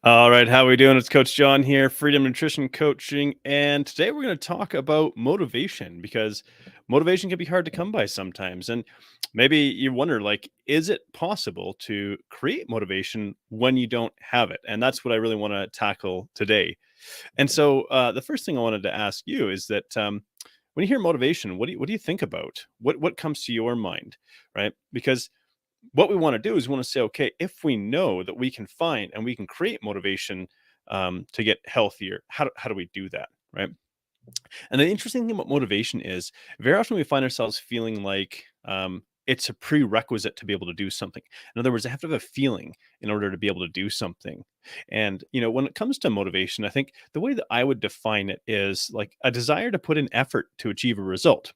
All right, how we doing? It's Coach John here, Freedom Nutrition Coaching, and today we're going to talk about motivation because motivation can be hard to come by sometimes. And maybe you wonder, like, is it possible to create motivation when you don't have it? And that's what I really want to tackle today. And so, the first thing I wanted to ask you is that when you hear motivation, what do you think about? What comes to your mind, right? Because what we want to do is we want to say, okay, if we know that we can find and we can create motivation to get healthier, how do we do that, right? And the interesting thing about motivation is very often we find ourselves feeling like it's a prerequisite to be able to do something. In other words, I have to have a feeling in order to be able to do something. And, when it comes to motivation, I think the way that I would define it is like a desire to put in effort to achieve a result,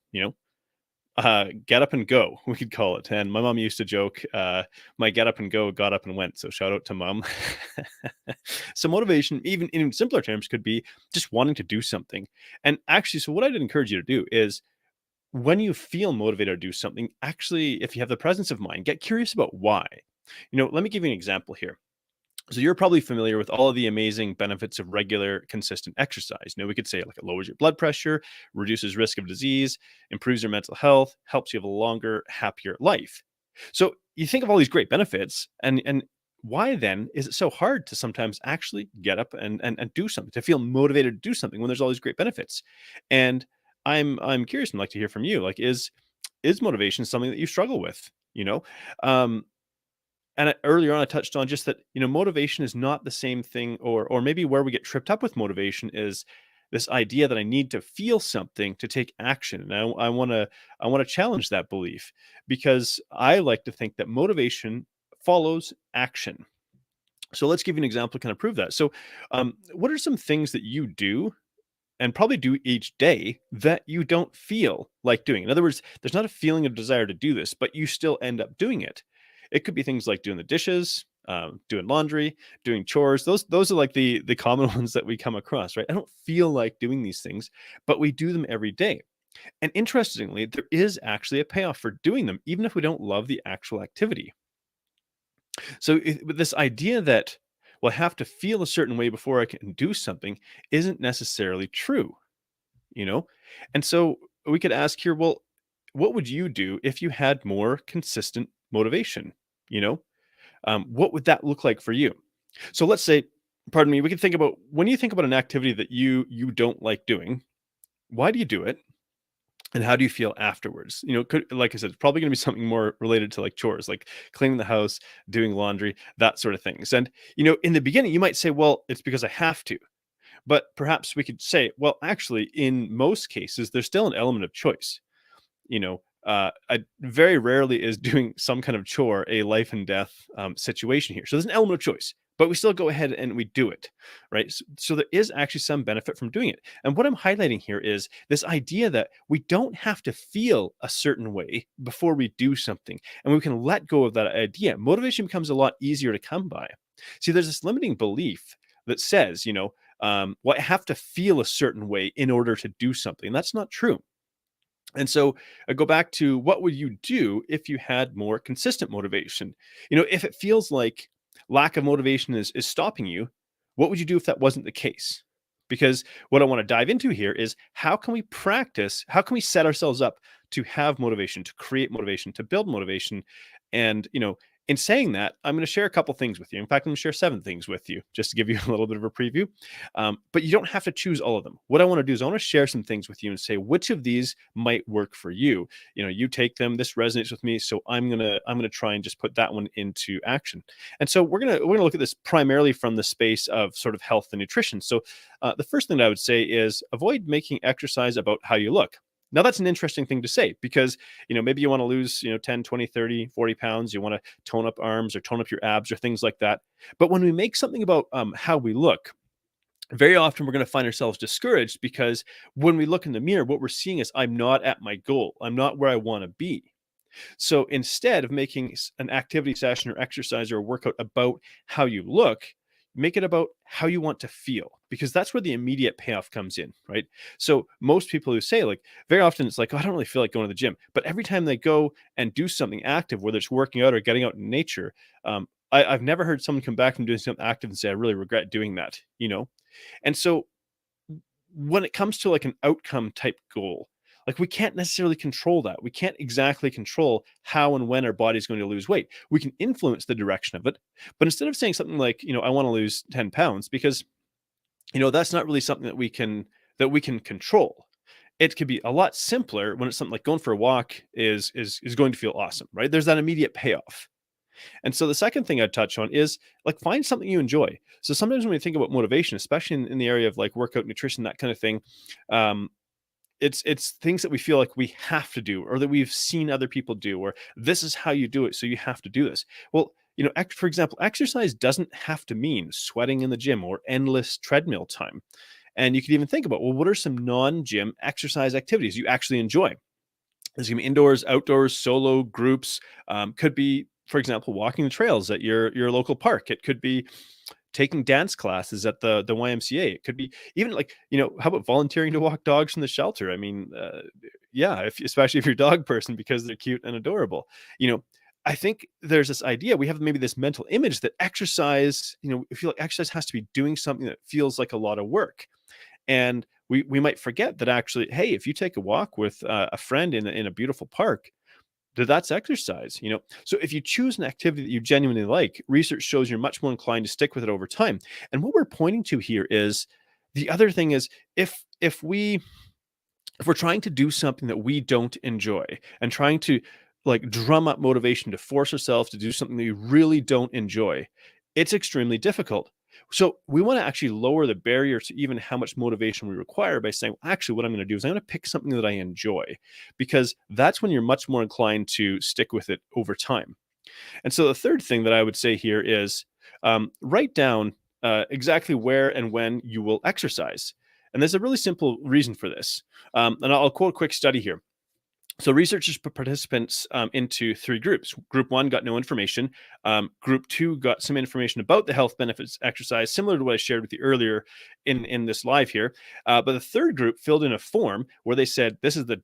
get up and go, we could call it. And my mom used to joke, my get up and go got up and went. So shout out to mom. So motivation, even in simpler terms, could be just wanting to do something. And actually, so what I'd encourage you to do is when you feel motivated to do something, actually, if you have the presence of mind, get curious about why. Let me give you an example here. So you're probably familiar with all of the amazing benefits of regular, consistent exercise. We could say like it lowers your blood pressure, reduces risk of disease, improves your mental health, helps you have a longer, happier life. So you think of all these great benefits, and why then is it so hard to sometimes actually get up and do something, to feel motivated to do something when there's all these great benefits? And I'm curious and like to hear from you. Like, is motivation something that you struggle with? Um, and earlier on, I touched on just that, motivation is not the same thing, or maybe where we get tripped up with motivation is this idea that I need to feel something to take action. And I want to challenge that belief because I like to think that motivation follows action. So let's give you an example to kind of prove that. So, what are some things that you do and probably do each day that you don't feel like doing? In other words, there's not a feeling of desire to do this, but you still end up doing it. It could be things like doing the dishes, doing laundry, doing chores. Those are like the common ones that we come across, right? I don't feel like doing these things, but we do them every day. And interestingly, there is actually a payoff for doing them, even if we don't love the actual activity. So with this idea that, well, I have to feel a certain way before I can do something isn't necessarily true, you know? And so we could ask here, well, what would you do if you had more consistent motivation? You know, what would that look like for you? So let's say, pardon me, we can think about when you think about an activity that you don't like doing, why do you do it? And how do you feel afterwards? Like I said, it's probably going to be something more related to like chores, like cleaning the house, doing laundry, that sort of things. And, in the beginning, you might say, well, it's because I have to. But perhaps we could say, well, actually, in most cases, there's still an element of choice. I very rarely is doing some kind of chore a life and death situation here. So there's an element of choice, but we still go ahead and we do it, right? So there is actually some benefit from doing it. And what I'm highlighting here is this idea that we don't have to feel a certain way before we do something, and we can let go of that idea. Motivation becomes a lot easier to come by. See, there's this limiting belief that says, well, I have to feel a certain way in order to do something. That's not true. And so I go back to what would you do if you had more consistent motivation? If it feels like lack of motivation is stopping you, what would you do if that wasn't the case? Because what I want to dive into here is how can we practice, how can we set ourselves up to have motivation, to create motivation, to build motivation? And, in saying that, I'm going to share a couple things with you. In fact, I'm going to share 7 things with you just to give you a little bit of a preview. But you don't have to choose all of them. What I want to do is I want to share some things with you and say which of these might work for you. You take them. This resonates with me, so I'm gonna try and just put that one into action. And so we're gonna look at this primarily from the space of sort of health and nutrition. So the first thing that I would say is avoid making exercise about how you look. Now that's an interesting thing to say because, maybe you want to lose, 10, 20, 30, 40 pounds. You want to tone up arms or tone up your abs or things like that. But when we make something about how we look, very often we're going to find ourselves discouraged because when we look in the mirror, what we're seeing is I'm not at my goal. I'm not where I want to be. So instead of making an activity session or exercise or a workout about how you look, make it about how you want to feel because that's where the immediate payoff comes in, right? So most people who say like very often it's like, oh, I don't really feel like going to the gym, but every time they go and do something active, whether it's working out or getting out in nature, I've never heard someone come back from doing something active and say, I really regret doing that, And so when it comes to like an outcome type goal, like we can't necessarily control that. We can't exactly control how and when our body's going to lose weight. We can influence the direction of it. But instead of saying something like, I want to lose 10 pounds, because that's not really something that we can control. It could be a lot simpler when it's something like going for a walk is going to feel awesome, right? There's that immediate payoff. And so the second thing I'd touch on is like find something you enjoy. So sometimes when we think about motivation, especially in the area of like workout, nutrition, that kind of thing, um, it's things that we feel like we have to do, or that we've seen other people do, or this is how you do it, so you have to do this. Well, for example, exercise doesn't have to mean sweating in the gym or endless treadmill time. And you could even think about, well, what are some non-gym exercise activities you actually enjoy? There's gonna be indoors, outdoors, solo, groups. Could be, for example, walking the trails at your local park. It could be taking dance classes at the YMCA. It could be even like, how about volunteering to walk dogs from the shelter? I mean, yeah, especially if you're a dog person, because they're cute and adorable. You know, I think there's this idea we have, maybe this mental image that exercise, we feel like exercise has to be doing something that feels like a lot of work. And we might forget that actually, hey, if you take a walk with a friend in a beautiful park, that's exercise. So if you choose an activity that you genuinely like, research shows you're much more inclined to stick with it over time. And what we're pointing to here is, the other thing is, if we're trying to do something that we don't enjoy, and trying to like drum up motivation to force ourselves to do something that we really don't enjoy, it's extremely difficult. So we want to actually lower the barrier to even how much motivation we require by saying, well, actually, what I'm going to do is I'm going to pick something that I enjoy, because that's when you're much more inclined to stick with it over time. And so the third thing that I would say here is, write down exactly where and when you will exercise. And there's a really simple reason for this. And I'll quote a quick study here. So researchers put participants into three groups. Group one got no information. Group two got some information about the health benefits of exercise, similar to what I shared with you earlier in this live here. But the third group filled in a form where they said, this is the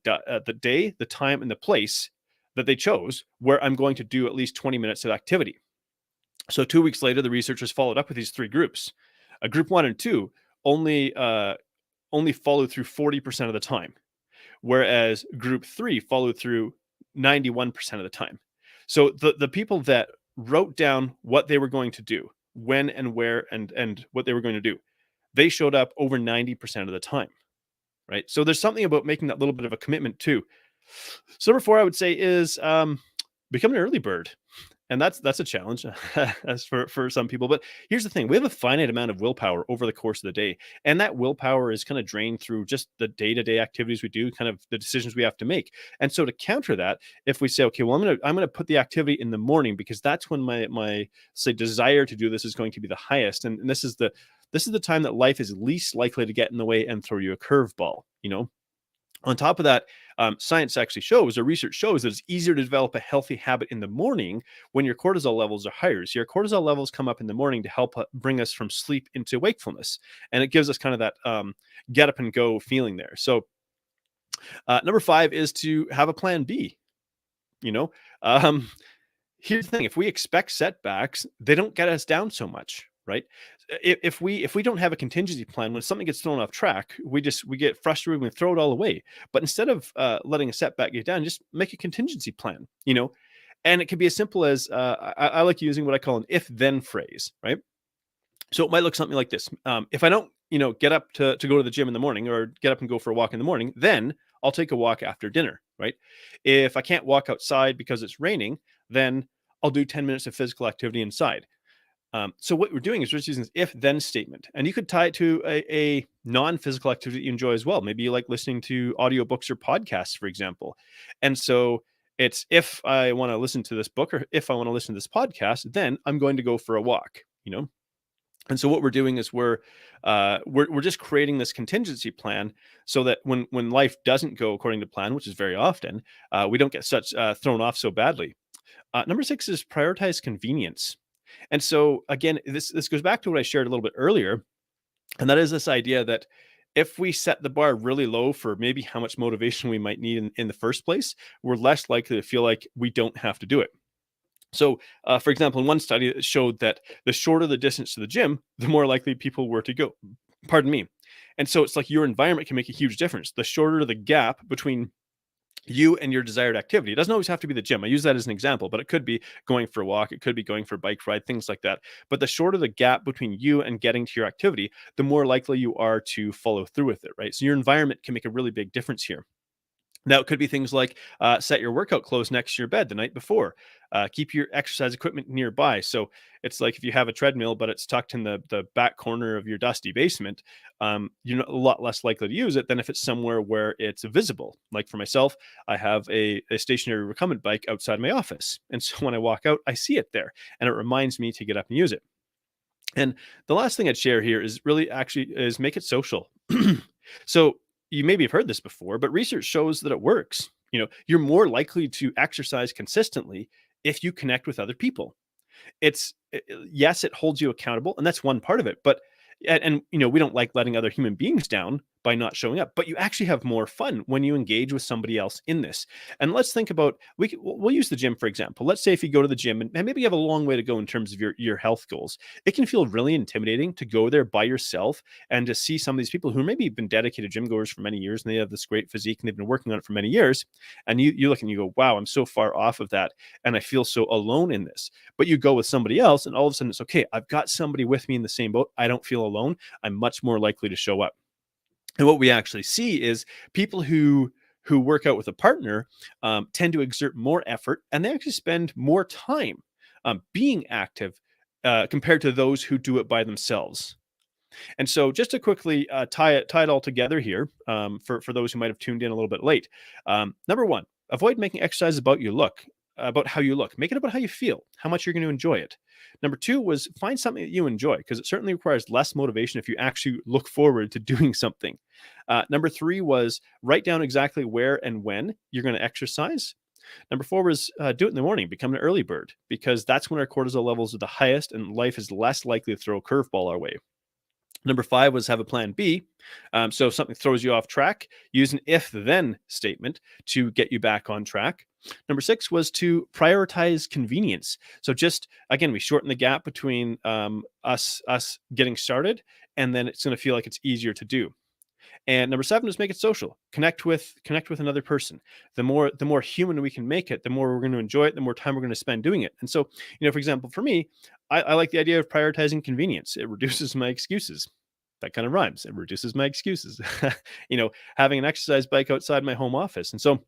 day, the time, and the place that they chose where I'm going to do at least 20 minutes of activity. So 2 weeks later, the researchers followed up with these three groups. Group one and two only followed through 40% of the time, whereas group three followed through 91% of the time. So the people that wrote down what they were going to do, when and where, and what they were going to do, they showed up over 90% of the time, right? So there's something about making that little bit of a commitment too. So number four, I would say, is become an early bird. And that's a challenge as for some people. But here's the thing: we have a finite amount of willpower over the course of the day, and that willpower is kind of drained through just the day-to-day activities we do, kind of the decisions we have to make. And so to counter that, if we say, okay, well, I'm gonna put the activity in the morning, because that's when my say desire to do this is going to be the highest, and this is the time that life is least likely to get in the way and throw you a curveball. On top of that, science actually shows, or research shows, that it's easier to develop a healthy habit in the morning when your cortisol levels are higher. So your cortisol levels come up in the morning to help bring us from sleep into wakefulness. And it gives us kind of that get up and go feeling there. So number five is to have a plan B. You know, um, Here's the thing: if we expect setbacks, they don't get us down so much, right? If we don't have a contingency plan, when something gets thrown off track, we get frustrated, we throw it all away. But instead of letting a setback get down, just make a contingency plan. And it can be as simple as, I like using what I call an if-then phrase, right? So it might look something like this: if I don't, get up to go to the gym in the morning, or get up and go for a walk in the morning, then I'll take a walk after dinner, right? If I can't walk outside because it's raining, then I'll do 10 minutes of physical activity inside. So what we're doing is we're just using this if-then statement, and you could tie it to a non-physical activity that you enjoy as well. Maybe you like listening to audiobooks or podcasts, for example. And so it's, if I want to listen to this book, or if I want to listen to this podcast, then I'm going to go for a walk. And so what we're doing is we're just creating this contingency plan, so that when life doesn't go according to plan, which is very often, we don't get such thrown off so badly. Number six is prioritize convenience. And so again, this goes back to what I shared a little bit earlier, and that is this idea that if we set the bar really low for maybe how much motivation we might need in the first place, we're less likely to feel like we don't have to do it. So, for example, in one study, it showed that the shorter the distance to the gym, the more likely people were to go. Pardon me. And so it's like your environment can make a huge difference. The shorter the gap between you and your desired activity. It doesn't always have to be the gym. I use that as an example, but it could be going for a walk, it could be going for a bike ride, things like that. But the shorter the gap between you and getting to your activity, the more likely you are to follow through with it, right? So your environment can make a really big difference here. Now, it could be things like set your workout clothes next to your bed the night before. Keep your exercise equipment nearby. So it's like if you have a treadmill, but it's tucked in the back corner of your dusty basement, you're a lot less likely to use it than if it's somewhere where it's visible. Like for myself, I have a stationary recumbent bike outside my office. And so when I walk out, I see it there and it reminds me to get up and use it. And the last thing I'd share here is really actually is make it social. So you maybe have heard this before, but research shows that it works. You're more likely to exercise consistently if you connect with other people. Yes, it holds you accountable, and that's one part of it. But we don't like letting other human beings down by not showing up, but you actually have more fun when you engage with somebody else in this. And let's think about we'll use the gym for example. Let's say if you go to the gym and maybe you have a long way to go in terms of your health goals, it can feel really intimidating to go there by yourself and to see some of these people who maybe been dedicated gym goers for many years and they have this great physique and they've been working on it for many years. And you look and you go, wow, I'm so far off of that, and I feel so alone in this. But you go with somebody else, and all of a sudden it's okay. I've got somebody with me in the same boat. I don't feel alone. I'm much more likely to show up. And what we actually see is people who work out with a partner tend to exert more effort, and they actually spend more time being active compared to those who do it by themselves. And so, just to quickly tie it all together here, for those who might have tuned in a little bit late. Number one, avoid making exercise about how you look. Make it about how you feel, how much you're going to enjoy it. Number two was find something that you enjoy, because it certainly requires less motivation if you actually look forward to doing something. Number three was write down exactly where and when you're going to exercise. Number four was do it in the morning, become an early bird, because that's when our cortisol levels are the highest and life is less likely to throw a curveball our way. Number five was have a plan B. So if something throws you off track, use an if then statement to get you back on track. Number six was to prioritize convenience. So just again, we shorten the gap between us getting started, and then it's going to feel like it's easier to do. And number seven is make it social. Connect with another person. The more human we can make it, the more we're going to enjoy it, the more time we're going to spend doing it. And so, for example, for me, I like the idea of prioritizing convenience. It reduces my excuses. That kind of rhymes. It reduces my excuses. Having an exercise bike outside my home office. And so,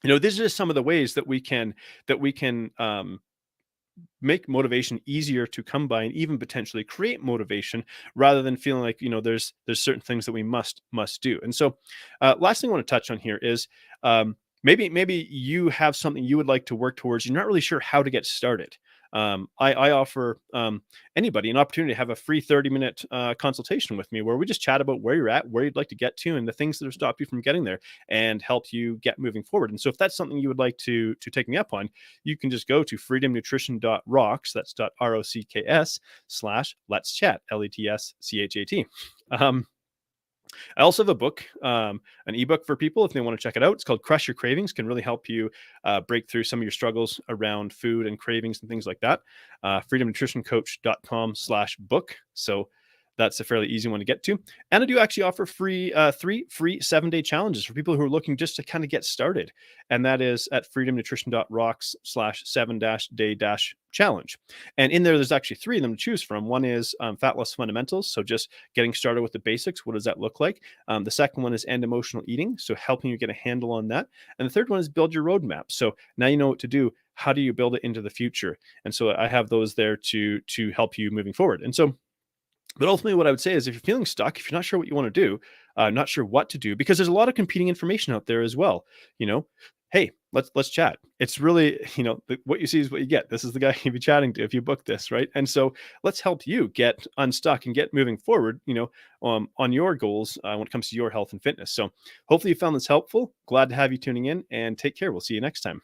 these are just some of the ways that we can make motivation easier to come by and even potentially create motivation, rather than feeling like there's certain things that we must do. And so last thing I want to touch on here is maybe you have something you would like to work towards. You're not really sure how to get started. I offer anybody an opportunity to have a free 30-minute consultation with me, where we just chat about where you're at, where you'd like to get to, and the things that have stopped you from getting there, and help you get moving forward. And so if that's something you would like to take me up on, you can just go to freedomnutrition.rocks, that's .rocks/let's chat, LETSCHAT. I also have a book, an ebook for people if they want to check it out. It's called Crush Your Cravings. Can really help you break through some of your struggles around food and cravings and things like that. freedomnutritioncoach.com/book. So that's a fairly easy one to get to. And I do actually offer three free 7-day challenges for people who are looking just to kind of get started. And that is at freedomnutrition.rocks/7-day-challenge. And in there's actually three of them to choose from. One is Fat Loss Fundamentals. So just getting started with the basics. What does that look like? The second one is End Emotional Eating. So helping you get a handle on that. And the third one is Build Your Roadmap. So now you know what to do. How do you build it into the future? And so I have those there to help you moving forward. And so, but ultimately, what I would say is if you're feeling stuck, if you're not sure what you want to do, not sure what to do, because there's a lot of competing information out there as well. Hey, let's chat. It's really, what you see is what you get. This is the guy you'll be chatting to if you book this, right? And so let's help you get unstuck and get moving forward, on your goals when it comes to your health and fitness. So hopefully you found this helpful. Glad to have you tuning in, and take care. We'll see you next time.